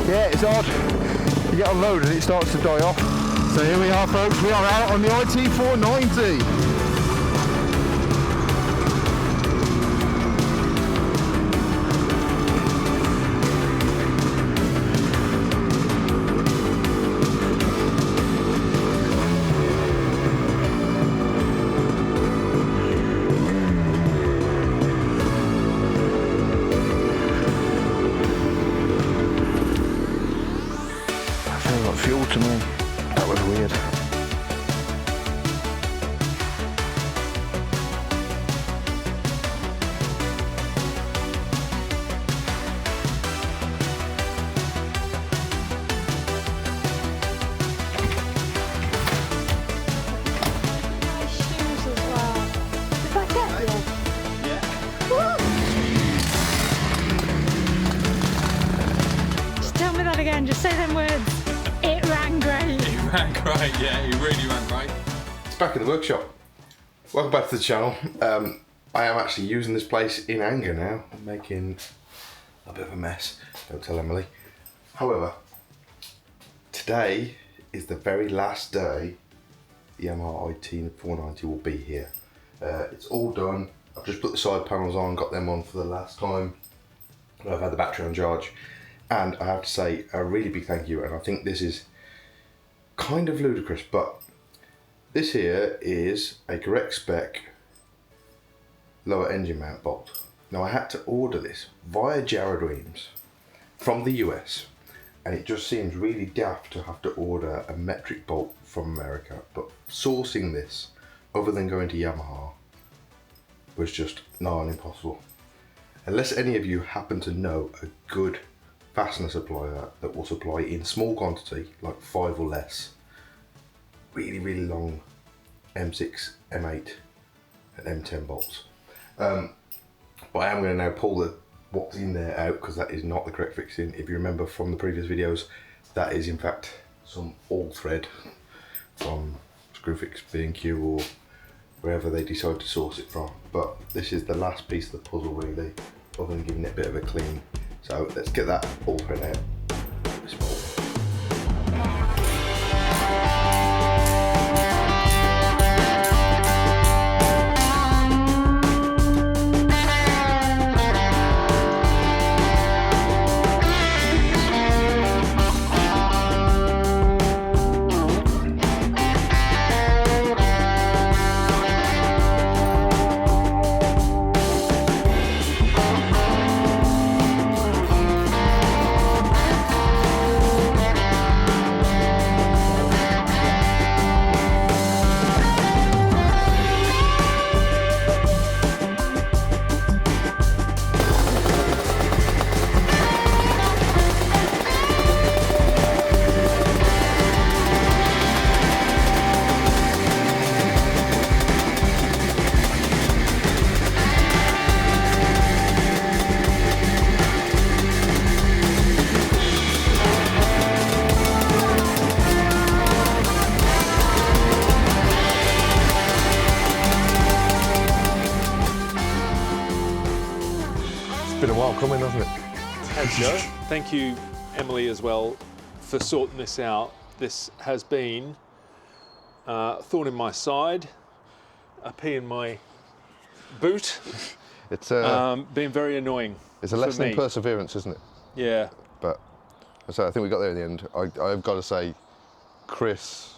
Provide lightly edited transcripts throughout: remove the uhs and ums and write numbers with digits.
Yeah, it's odd. You get unloaded, it starts to die off. So here we are, folks. We are out on the IT490. Fuel to me. That was weird. My shoes as well. Did that get you? Yeah. Woo! Just tell me that again, just say them words. It ran great. It ran great, yeah, it really ran great. It's back in the workshop. Welcome back to the channel. I am actually using this place in anger now. I'm making a bit of a mess. Don't tell Emily. However, today is the very last day the Yamaha IT490 will be here. It's all done. I've just put the side panels on, got them on for the last time. I've had the battery on charge. And I have to say a really big thank you, and I think this is kind of ludicrous, but this here is a correct spec lower engine mount bolt. Now I had to order this via Jared Weems from the US, and it just seems really daft to have to order a metric bolt from America, but sourcing this other than going to Yamaha was just nigh on impossible. Unless any of you happen to know a good fastener supplier that will supply in small quantity, like 5 or less, really long M6, M8 and M10 bolts. But I am going to now pull what's in there out, because that is not the correct fixing. If you remember from the previous videos, that is in fact some all thread from Screwfix, B&Q or wherever they decide to source it from. But this is the last piece of the puzzle really, other than giving it a bit of a clean. So let's get that all thread out. It's been a while coming, hasn't it? Thanks, Joe. Thank you, Emily, as well, for sorting this out. This has been a thorn in my side, a pea in my boot. It's been very annoying. It's a lesson in perseverance, isn't it? Yeah. But so I think we got there in the end. I've got to say, Chris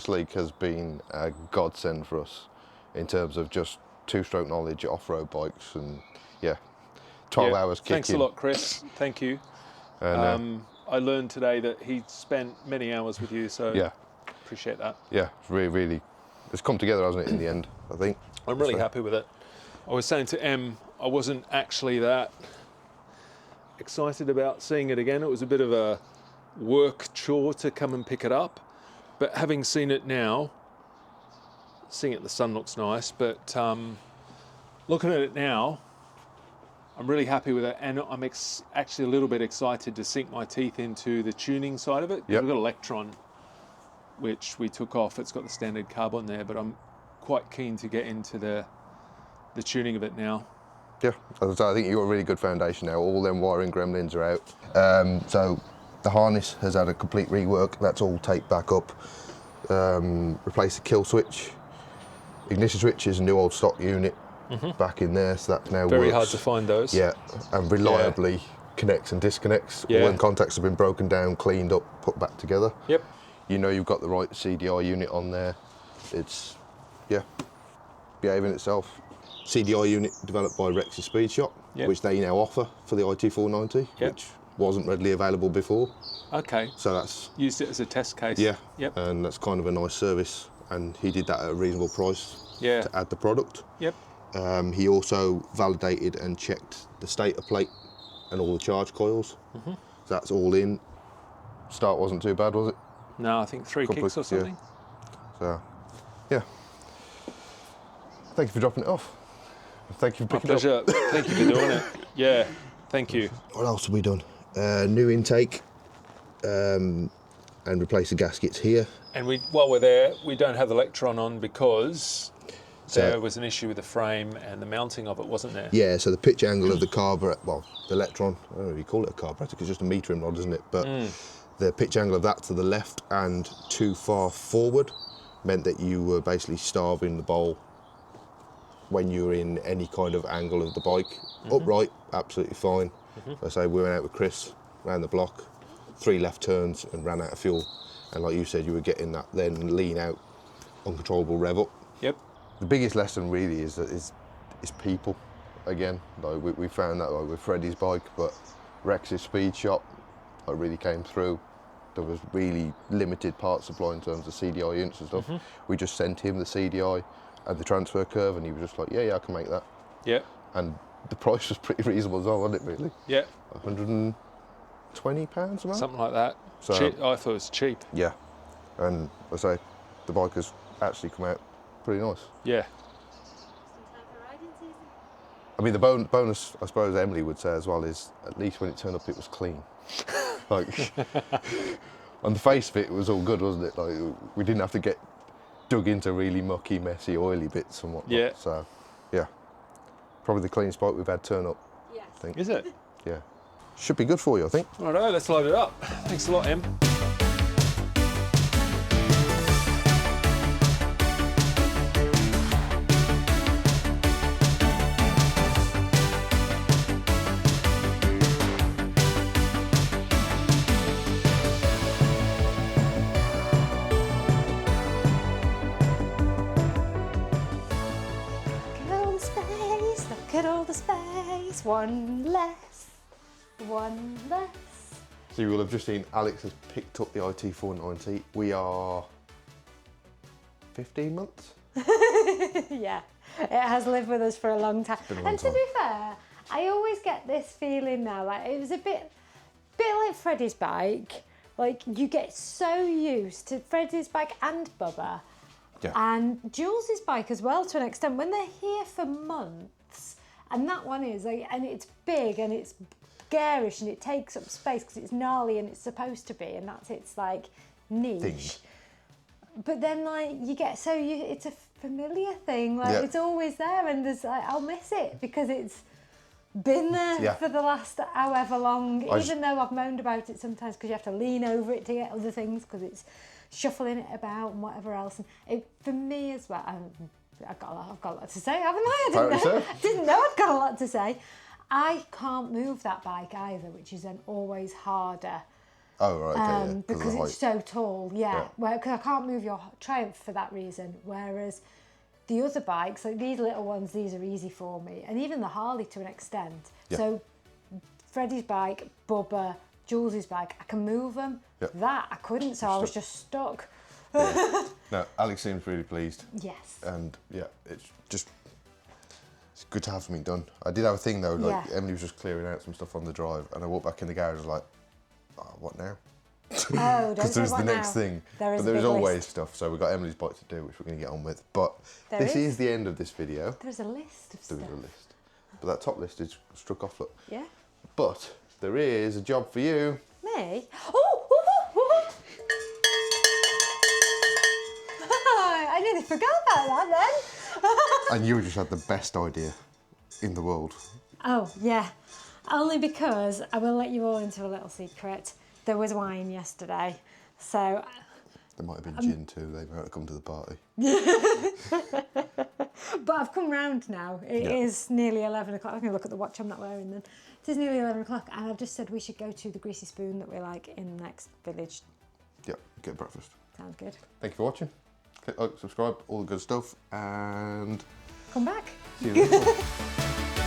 Leake has been a godsend for us in terms of just two-stroke knowledge, off-road bikes, and yeah, 12 hours kicking. Thanks a lot, Chris. Thank you. And, I learned today that he spent many hours with you, so yeah, appreciate that. Yeah, it's really, it's come together, hasn't it, in the end, I think. I'm really happy with it. I was saying to Em, I wasn't actually that excited about seeing it again. It was a bit of a work chore to come and pick it up, but having seen it now, seeing it, the sun looks nice, but looking at it now, I'm really happy with it, and I'm actually a little bit excited to sink my teeth into the tuning side of it. Yep. We've got Electron, which we took off. It's got the standard carb on there, but I'm quite keen to get into the tuning of it now. Yeah, as I say, I think you've got a really good foundation now. All them wiring gremlins are out. So The harness has had a complete rework. That's all taped back up. Replaced the kill switch. Ignition switch is a new old stock unit back in there, so that now Very works. hard to find those. Yeah, and reliably connects and disconnects. Yeah. All them contacts have been broken down, cleaned up, put back together. Yep. You know you've got the right CDI unit on there. It's, yeah, behaving itself. CDI unit developed by Rex's Speed Shop, Yep. which they now offer for the IT490, Yep. which wasn't readily available before. Okay. So that's, Used it as a test case. yeah, Yep. and that's kind of a nice service. And he did that at a reasonable price Yeah. to add the product. Yep. He also validated and checked the stator plate and all the charge coils. So that's all in. Start wasn't too bad, was it? No, I think 3 Couple kicks or of- something. So, yeah. Thank you for dropping it off. Thank you for My picking it up. pleasure. Thank you for doing it. Yeah. Thank you. What else have we done? New intake and replace the gaskets here. And while we're there, we don't have the Electron on because So- there was an issue with the frame and the mounting of it, wasn't there? Yeah, so the pitch angle of the carburetor, well, the Electron, I don't know if you call it a carburetor, because it's just a metering rod, isn't it? But the pitch angle of that to the left and too far forward meant that you were basically starving the bowl when you were in any kind of angle of the bike. Upright, absolutely fine. So I say we went out with Chris, round the block, 3 left turns and ran out of fuel. And like you said, you were getting that then lean out, uncontrollable rev up. Yep. The biggest lesson really is people. Again, like we found that like with Freddie's bike, but Rex's Speed Shop, like really came through. There was really limited part supply in terms of CDI units and stuff. We just sent him the CDI and the transfer curve, and he was just like, yeah, I can make that. Yep. And the price was pretty reasonable as well, wasn't it? Really, Yep. £120 a month. Something like that. So- Cheap. I thought it was cheap. Yeah, and I say the bike has actually come out pretty nice. Yeah. I mean, the bonus, I suppose Emily would say as well, is at least when it turned up, it was clean. Like, on the face of it, it was all good, wasn't it? Like, we didn't have to get dug into really mucky, messy, oily bits and whatnot. Yeah. So, yeah, probably the cleanest bike we've had turn up, Yes. I think. Is it? Yeah. Should be good for you, I think. Righto, let's load it up. Thanks a lot, Em. Look at all the space, look at all the space. One less, one less. So you will have just seen Alex has picked up the IT490. We are 15 months? Yeah, it has lived with us for a long time. been a long And to time. be fair, I always get this feeling now, like it was a bit like Freddie's bike. Like you get so used to Freddie's bike and Bubba, Yeah. and Jules's bike as well to an extent. When they're here for months, and that one is, like, and it's big and it's garish and it takes up space because it's gnarly and it's supposed to be, and that's its like niche. Thing. But then, like, you get so it's a familiar thing. Like, Yeah. it's always there, and there's like, I'll miss it because it's been there Yeah. for the last however long. I Even though I've moaned about it sometimes because you have to lean over it to get other things because it's shuffling it about and whatever else. And it, for me as well, I've got a lot to say, haven't I? Apparently so. Didn't know I'd got a lot to say. I can't move that bike either, which is then always harder. Oh, right, okay, yeah. Because of the it's so tall, yeah. Yeah. Because I can't move your Triumph for that reason. Whereas the other bikes, like these little ones, these are easy for me, and even the Harley to an extent. Yeah. So Freddie's bike, Bubba, Jules's bike, I can move them. Yeah. That I couldn't, so I was just stuck. No, Alex seems really pleased. Yes. And yeah, it's good to have something done. I did have a thing though, like Yeah. Emily was just clearing out some stuff on the drive, and I walked back in the garage, I was like, oh, what now? Oh, don't Because say there's what the now. next thing. There is But a there's big always list. stuff, so we've got Emily's bike to do, which we're going to get on with. But There this is. is the end of this video. There's a list of There stuff. is a list. But that top list is struck off, look. Yeah. But there is a job for you. Me? Oh! Woo, woo, woo. I nearly forgot about that then. And you just had the best idea in the world. Oh, yeah. Only because I will let you all into a little secret. there was wine yesterday. So There might have been gin too. They might have come to the party. but I've come round now. It is nearly 11 o'clock. I'm going to look at the watch I'm not wearing then. It is nearly 11 o'clock and I've just said we should go to the Greasy Spoon that we like in the next village. Yeah, get breakfast. Sounds good. Thank you for watching. Click like, subscribe, all the good stuff, and Come back. see you next time.